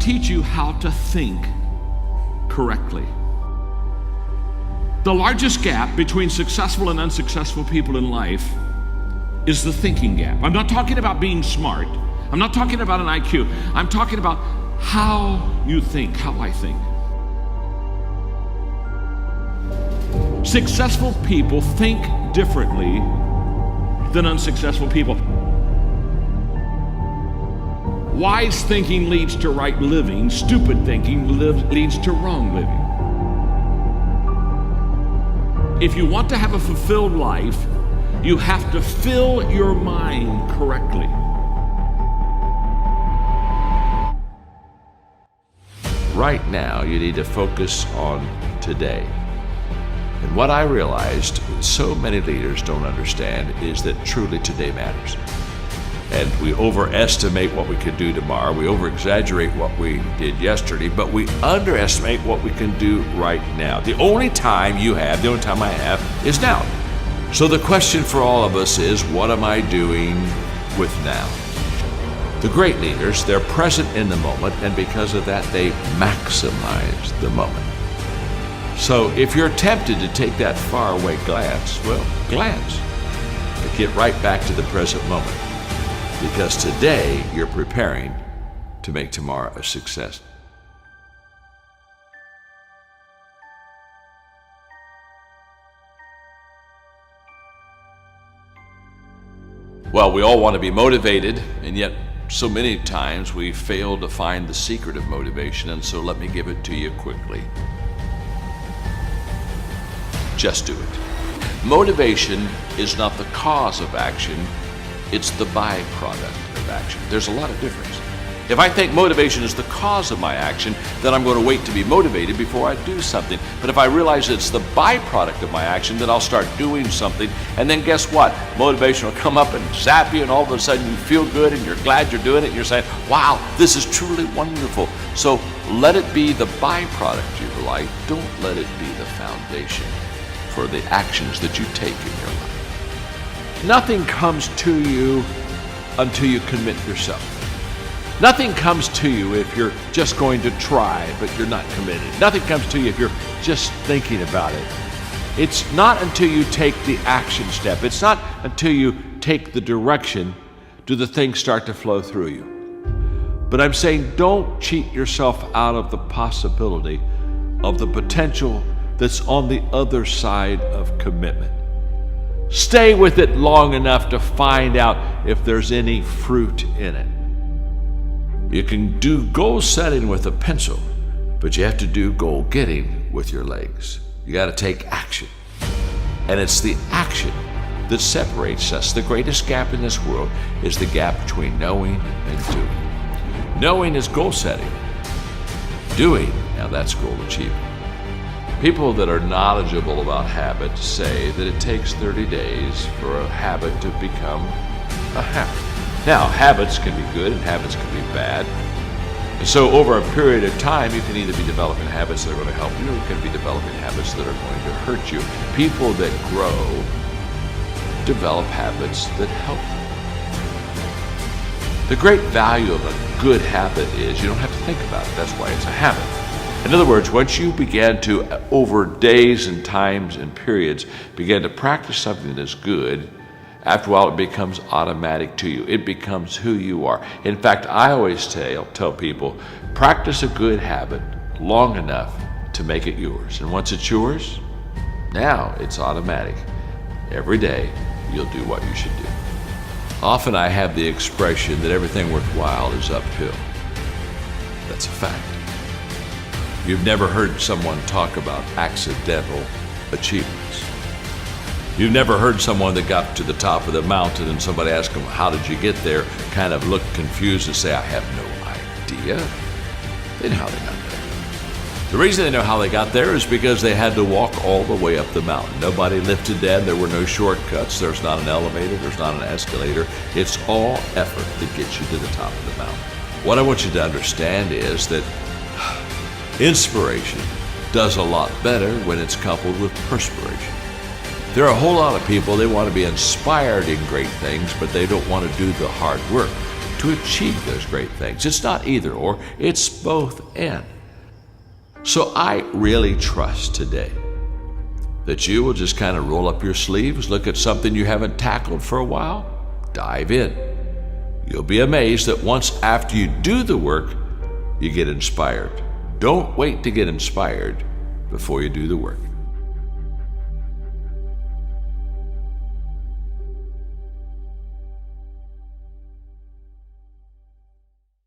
teach you how to think correctly. The largest gap between successful and unsuccessful people in life is the thinking gap. I'm not talking about being smart. I'm not talking about an IQ. I'm talking about how you think, how I think. Successful people think differently than unsuccessful people. Wise thinking leads to right living. Stupid thinking leads to wrong living. If you want to have a fulfilled life, you have to fill your mind correctly. Right now, you need to focus on today. And what I realized so many leaders don't understand is that truly today matters. And we overestimate what we can do tomorrow. We over-exaggerate what we did yesterday, but we underestimate what we can do right now. The only time you have, the only time I have, is now. So the question for all of us is, what am I doing with now? The great leaders, they're present in the moment, and because of that, they maximize the moment. So if you're tempted to take that faraway glance, well, glance. But get right back to the present moment. Because today, you're preparing to make tomorrow a success. Well, we all want to be motivated, and yet so many times we fail to find the secret of motivation, and so let me give it to you quickly. Just do it. Motivation is not the cause of action, it's the byproduct of action. There's a lot of difference. If I think motivation is the cause of my action, then I'm going to wait to be motivated before I do something. But if I realize it's the byproduct of my action, then I'll start doing something. And then guess what? Motivation will come up and zap you, and all of a sudden you feel good and you're glad you're doing it. And you're saying, wow, this is truly wonderful. So let it be the byproduct of your life. Don't let it be the foundation for the actions that you take in your life. Nothing comes to you until you commit yourself. Nothing comes to you if you're just going to try, but you're not committed. Nothing comes to you if you're just thinking about it. It's not until you take the action step. It's not until you take the direction do the things start to flow through you. But I'm saying don't cheat yourself out of the possibility of the potential that's on the other side of commitment. Stay with it long enough to find out if there's any fruit in it. You can do goal setting with a pencil, but you have to do goal getting with your legs. You got to take action. And it's the action that separates us. The greatest gap in this world is the gap between knowing and doing. Knowing is goal setting. Doing, now that's goal achieving. People that are knowledgeable about habits say that it takes 30 days for a habit to become a habit. Now, habits can be good and habits can be bad. And so over a period of time, you can either be developing habits that are going to help you, or you can be developing habits that are going to hurt you. People that grow develop habits that help them. The great value of a good habit is you don't have to think about it. That's why it's a habit. In other words, once you begin to, over days and times and periods, begin to practice something that is good, after a while, it becomes automatic to you. It becomes who you are. In fact, I always tell people, practice a good habit long enough to make it yours. And once it's yours, now it's automatic. Every day, you'll do what you should do. Often I have the expression that everything worthwhile is uphill. That's a fact. You've never heard someone talk about accidental achievements. You've never heard someone that got to the top of the mountain and somebody asked them, how did you get there? Kind of look confused and say, I have no idea. They know how they got there. The reason they know how they got there is because they had to walk all the way up the mountain. Nobody lifted them. There were no shortcuts. There's not an elevator. There's not an escalator. It's all effort that gets you to the top of the mountain. What I want you to understand is that inspiration does a lot better when it's coupled with perspiration. There are a whole lot of people, they want to be inspired in great things, but they don't want to do the hard work. to achieve those great things. It's not either or, it's both and. So I really trust today that you will just kind of roll up your sleeves, look at something you haven't tackled for a while, dive in. You'll be amazed that once after you do the work, you get inspired. Don't wait to get inspired before you do the work.